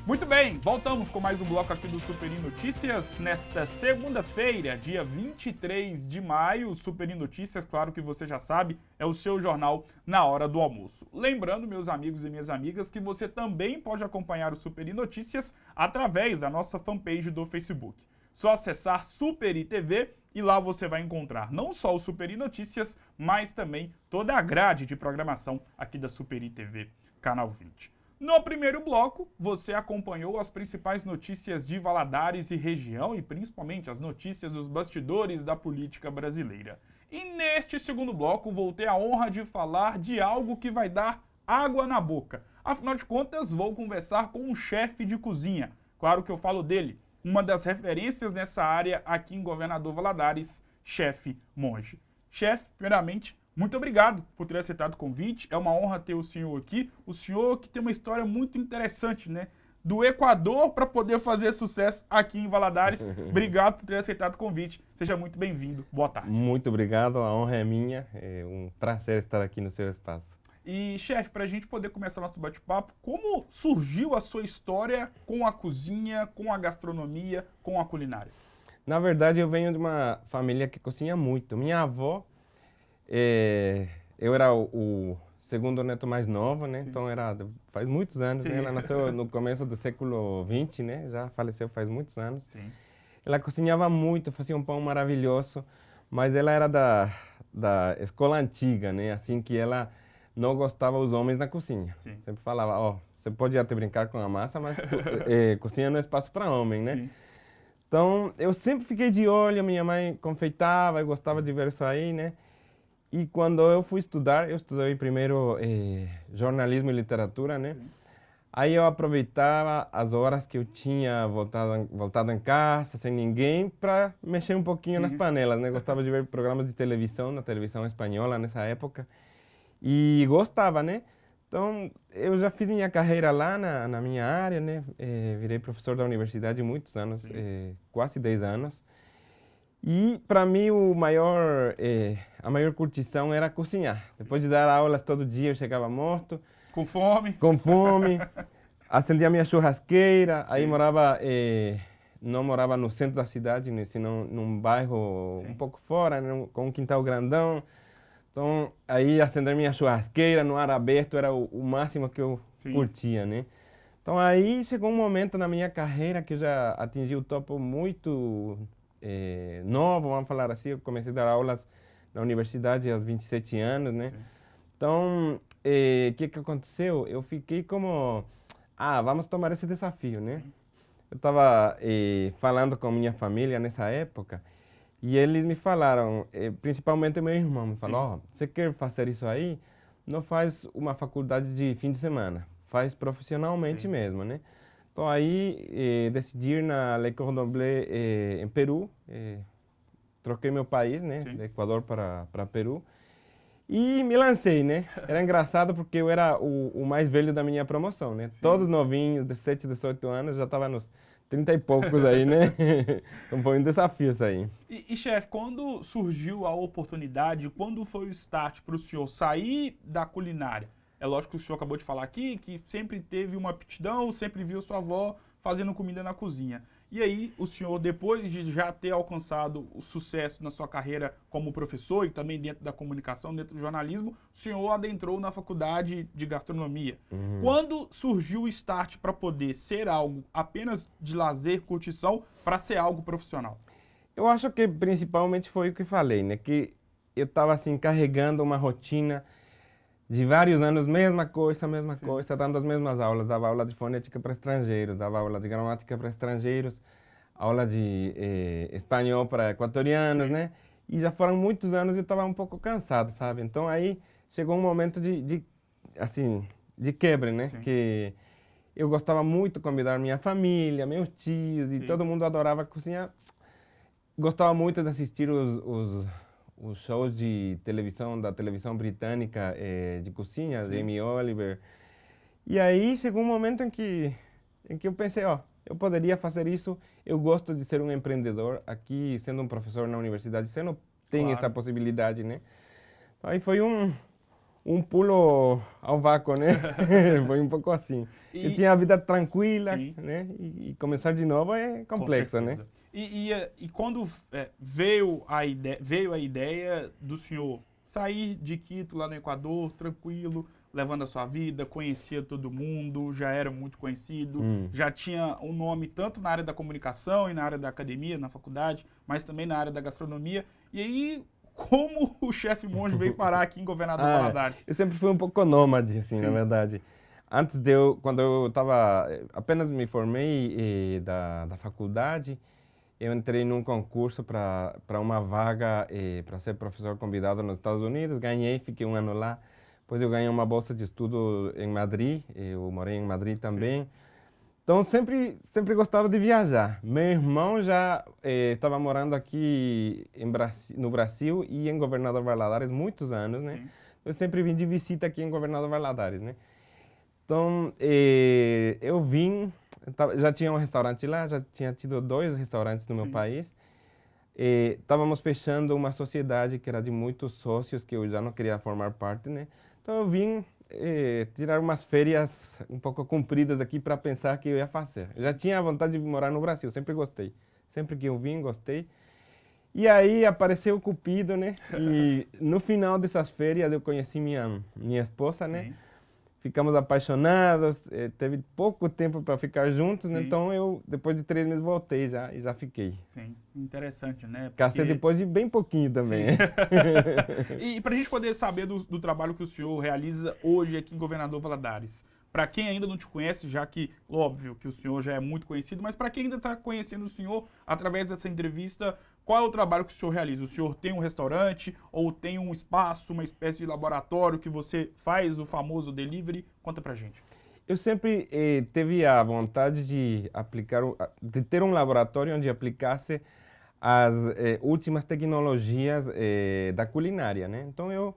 Muito bem, voltamos com mais um bloco aqui do Super Notícias. Nesta segunda-feira, dia 23 de maio, o Super Notícias, claro que você já sabe, é o seu jornal na hora do almoço. Lembrando, meus amigos e minhas amigas, que você também pode acompanhar o Super Notícias através da nossa fanpage do Facebook. Só acessar Super TV e lá você vai encontrar não só o Super Notícias, mas também toda a grade de programação aqui da Super TV, Canal 20. No primeiro bloco, você acompanhou as principais notícias de Valadares e região e principalmente as notícias dos bastidores da política brasileira. E neste segundo bloco, vou ter a honra de falar de algo que vai dar água na boca. Afinal de contas, vou conversar com um chefe de cozinha. Claro que eu falo dele, uma das referências nessa área aqui em Governador Valadares, chefe Monge. Chefe, primeiramente, muito obrigado por ter aceitado o convite. É uma honra ter o senhor aqui. O senhor que tem uma história muito interessante, né? Do Equador para poder fazer sucesso aqui em Valadares. Obrigado por ter aceitado o convite. Seja muito bem-vindo. Boa tarde. Muito obrigado, a honra é minha. É um prazer estar aqui no seu espaço. E, chefe, para a gente poder começar nosso bate-papo, como surgiu a sua história com a cozinha, com a gastronomia, com a culinária? Na verdade, eu venho de uma família que cozinha muito. Minha avó, eu era o segundo neto mais novo, né? Sim. Então faz muitos anos, né? Ela nasceu no começo do século XX, né? Já faleceu faz muitos anos. Sim. Ela cozinhava muito, fazia um pão maravilhoso, mas ela era da escola antiga, né? Assim que ela não gostava dos homens na cozinha. Sim. Sempre falava, ó, você pode até brincar com a massa, mas cozinha não é espaço para homem, né? Sim. Então, eu sempre fiquei de olho, minha mãe confeitava, eu gostava de ver isso aí, né? E quando eu fui estudar, eu estudei primeiro jornalismo e literatura, né? Sim. Aí eu aproveitava as horas que eu tinha voltado em casa, sem ninguém, para mexer um pouquinho nas panelas, né? Gostava de ver programas de televisão, na televisão espanhola nessa época. E gostava, né? Então, eu já fiz minha carreira lá na minha área, né? Virei professor da universidade muitos anos, quase 10 anos. E, para mim, a maior curtição era cozinhar. Depois de dar aulas todo dia, eu chegava morto. Com fome? Com fome. Acendia minha churrasqueira. Sim. Aí não morava no centro da cidade, né? Senão num bairro um pouco fora, né? Com um quintal grandão. Então, aí acender minha churrasqueira no ar aberto era o máximo que eu curtia, né? Então, aí chegou um momento na minha carreira que eu já atingi o topo muito novo, vamos falar assim. Eu comecei a dar aulas na universidade aos 27 anos, né? Sim. Então, o que aconteceu? Eu fiquei como, vamos tomar esse desafio, né? Sim. Eu estava falando com minha família nessa época. E eles me falaram, principalmente meu irmão, me falou, você quer fazer isso aí? Não faz uma faculdade de fim de semana, faz profissionalmente mesmo, né? Então aí decidi ir na Le Cordon Bleu em Peru, troquei meu país, né? Do Equador para Peru. E me lancei, né? Era engraçado porque eu era o mais velho da minha promoção, né? Sim. Todos novinhos, 17, 18 anos, já estava nos 30 e poucos aí, né? Então foi um desafio isso aí. E chefe, quando surgiu a oportunidade, quando foi o start para o senhor sair da culinária? É lógico que o senhor acabou de falar aqui que sempre teve uma aptidão, sempre viu sua avó fazendo comida na cozinha. E aí, o senhor, depois de já ter alcançado o sucesso na sua carreira como professor e também dentro da comunicação, dentro do jornalismo, o senhor adentrou na faculdade de gastronomia. Uhum. Quando surgiu o start para poder ser algo apenas de lazer, curtição, para ser algo profissional? Eu acho que principalmente foi o que falei, né? Que eu estava assim carregando uma rotina de vários anos, mesma coisa, dando as mesmas aulas. Dava aula de fonética para estrangeiros, dava aula de gramática para estrangeiros, aula de espanhol para equatorianos, né? E já foram muitos anos e eu estava um pouco cansado, sabe? Então aí chegou um momento de quebra, né? Sim. Que eu gostava muito de convidar minha família, meus tios, e todo mundo adorava cozinhar. Gostava muito de assistir os shows de televisão, da televisão britânica de cozinha, Jamie Oliver. E aí chegou um momento em que eu pensei, eu poderia fazer isso. Eu gosto de ser um empreendedor. Aqui, sendo um professor na universidade, você não tem essa possibilidade, né? Aí foi um pulo ao vácuo, né? Foi um pouco assim. Eu tinha a vida tranquila, sim, né? E começar de novo é complexo, né? E quando veio a ideia do senhor sair de Quito, lá no Equador, tranquilo, levando a sua vida, conhecia todo mundo, já era muito conhecido, já tinha um nome tanto na área da comunicação e na área da academia, na faculdade, mas também na área da gastronomia. E aí, como o chefe Monge veio parar aqui em Governador Valadares? Eu sempre fui um pouco nômade, assim, Sim. na verdade. Antes quando eu estava, apenas me formei da faculdade, eu entrei num concurso para uma vaga para ser professor convidado nos Estados Unidos, ganhei, fiquei um ano lá. Depois eu ganhei uma bolsa de estudo em Madrid, eu morei em Madrid também. Sim. Então sempre gostava de viajar. Meu irmão já estava morando aqui no Brasil e em Governador Valadares muitos anos, né? Sim. Eu sempre vim de visita aqui em Governador Valadares, né? Então eu vim, já tinha um restaurante lá, já tinha tido 2 restaurantes no meu país. Estávamos fechando uma sociedade que era de muitos sócios que eu já não queria formar parte, né? Então eu vim tirar umas férias um pouco compridas aqui para pensar que eu ia fazer. Eu já tinha vontade de morar no Brasil, sempre gostei. Sempre que eu vim, gostei. E aí apareceu o Cupido, né? E no final dessas férias eu conheci minha esposa, né? Sim. Ficamos apaixonados, teve pouco tempo para ficar juntos, né? Então eu, depois de 3 meses, voltei e já fiquei. Sim, interessante, né? Porque... Casei depois de bem pouquinho também. E para a gente poder saber do trabalho que o senhor realiza hoje aqui em Governador Valadares, para quem ainda não te conhece, já que, óbvio, que o senhor já é muito conhecido, mas para quem ainda está conhecendo o senhor através dessa entrevista, qual é o trabalho que o senhor realiza? O senhor tem um restaurante ou tem um espaço, uma espécie de laboratório que você faz o famoso delivery? Conta pra gente. Eu sempre tive a vontade de de ter um laboratório onde aplicasse as últimas tecnologias da culinária, né? Então eu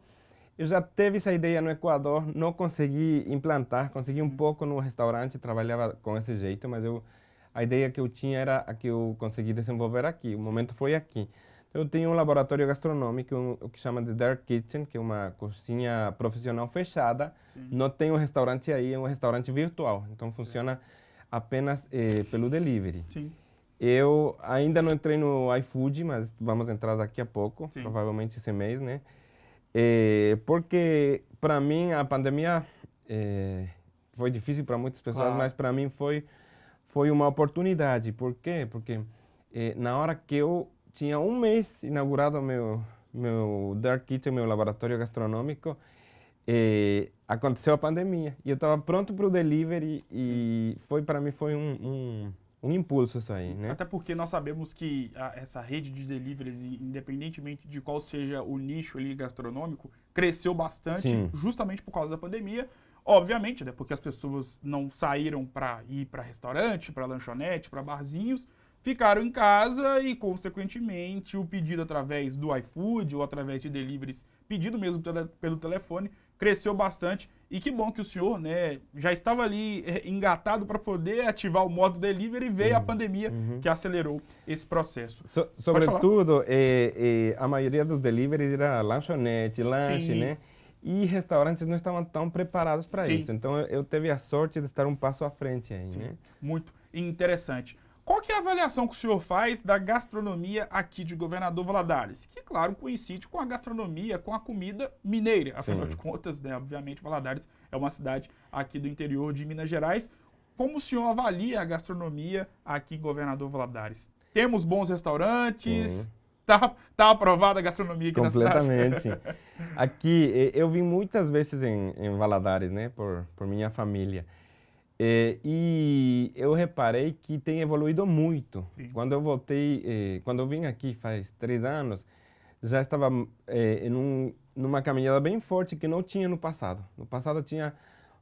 já teve essa ideia no Equador, não consegui implantar, consegui um pouco no restaurante, trabalhava com esse jeito, mas a ideia que eu tinha era a que eu consegui desenvolver aqui, o momento foi aqui. Então, eu tenho um laboratório gastronômico, o que chama de Dark Kitchen, que é uma cozinha profissional fechada, não tem um restaurante aí, é um restaurante virtual, então funciona apenas pelo delivery. Sim. Eu ainda não entrei no iFood, mas vamos entrar daqui a pouco, provavelmente esse mês, né? Porque para mim a pandemia foi difícil para muitas pessoas, mas para mim foi uma oportunidade. Por quê? Porque na hora que eu tinha um mês inaugurado meu Dark Kitchen, meu laboratório gastronômico, aconteceu a pandemia e eu estava pronto para o delivery e para mim foi um impulso isso aí, né? Até porque nós sabemos que essa rede de deliveries, independentemente de qual seja o nicho ali gastronômico, cresceu bastante justamente por causa da pandemia. Obviamente, né, porque as pessoas não saíram para ir para restaurante, para lanchonete, para barzinhos, ficaram em casa e, consequentemente, o pedido através do iFood ou através de deliveries, pedido mesmo pelo telefone, cresceu bastante. E que bom que o senhor, né, já estava ali engatado para poder ativar o modo delivery e veio a pandemia que acelerou esse processo. Sobretudo, a maioria dos deliveries era lanchonete, lanche, né? E restaurantes não estavam tão preparados para isso. Então eu teve a sorte de estar um passo à frente aí, né? Muito interessante. Qual que é a avaliação que o senhor faz da gastronomia aqui de Governador Valadares? Que, claro, coincide com a gastronomia, com a comida mineira. Afinal de contas, né, obviamente, Valadares é uma cidade aqui do interior de Minas Gerais. Como o senhor avalia a gastronomia aqui em Governador Valadares? Temos bons restaurantes? Tá aprovada a gastronomia aqui na cidade? Completamente. Aqui, eu vim muitas vezes em Valadares, né, por minha família. E eu reparei que tem evoluído muito. Quando eu voltei, quando eu vim aqui faz 3 anos, já estava numa caminhada bem forte que não tinha no passado. No passado tinha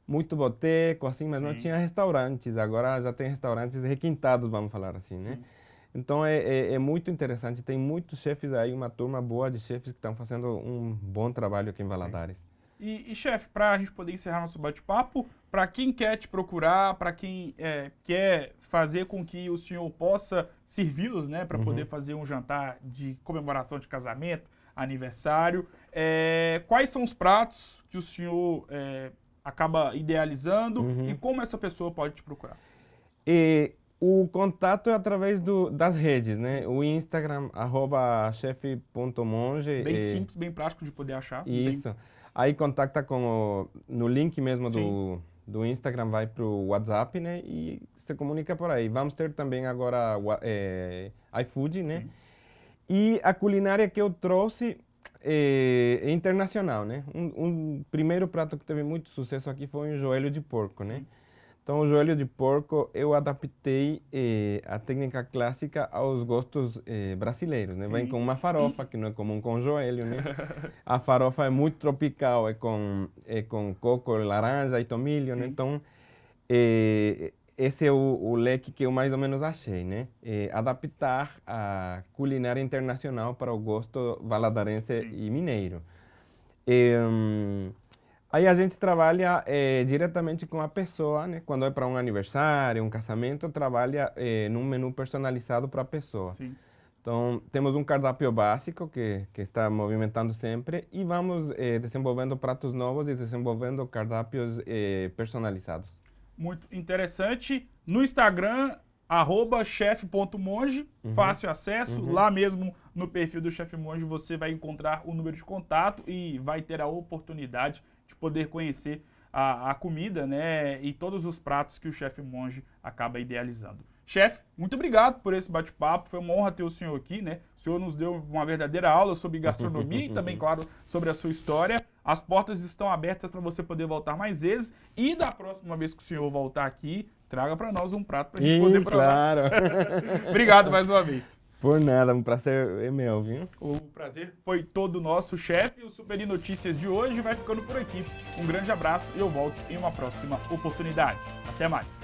muito boteco, assim, mas não tinha restaurantes. Agora já tem restaurantes requintados, vamos falar assim, né? Então é muito interessante. Tem muitos chefes aí, uma turma boa de chefes que estão fazendo um bom trabalho aqui em Valadares. E chefe, para a gente poder encerrar nosso bate-papo, para quem quer te procurar, para quem quer fazer com que o senhor possa servi-los, né, para poder fazer um jantar de comemoração de casamento, aniversário. Quais são os pratos que o senhor acaba idealizando e como essa pessoa pode te procurar? O contato é através das redes, né? O Instagram, @chef.monge. Bem simples, bem prático de poder achar. Isso. Aí contacta no link mesmo do Instagram, vai para o WhatsApp, né? E se comunica por aí. Vamos ter também agora iFood, né? Sim. E a culinária que eu trouxe é internacional, né? Um primeiro prato que teve muito sucesso aqui foi um joelho de porco, né? Então, o joelho de porco, eu adaptei a técnica clássica aos gostos brasileiros, né? Vem com uma farofa, que não é comum com joelho, né? A farofa é muito tropical, é com coco, laranja e tomilho, né? Então, esse é o leque que eu mais ou menos achei, né? Adaptar a culinária internacional para o gosto valadarense e mineiro. Aí a gente trabalha diretamente com a pessoa, né? Quando é para um aniversário, um casamento, trabalha num menu personalizado para a pessoa. Sim. Então, temos um cardápio básico que está movimentando sempre e vamos desenvolvendo pratos novos e desenvolvendo cardápios personalizados. Muito interessante. No Instagram, @chef.monge, fácil acesso. Lá mesmo no perfil do Chef Monge você vai encontrar o número de contato e vai ter a oportunidade de poder conhecer a comida, né, e todos os pratos que o Chef Monge acaba idealizando. Chefe, muito obrigado por esse bate-papo, foi uma honra ter o senhor aqui, né? O senhor nos deu uma verdadeira aula sobre gastronomia e também, claro, sobre a sua história. As portas estão abertas para você poder voltar mais vezes e da próxima vez que o senhor voltar aqui, traga para nós um prato para a gente poder provar. Claro. Obrigado mais uma vez. Por nada, um prazer é meu, viu? O prazer foi todo nosso, chefe. O Super Notícias de hoje vai ficando por aqui. Um grande abraço e eu volto em uma próxima oportunidade. Até mais.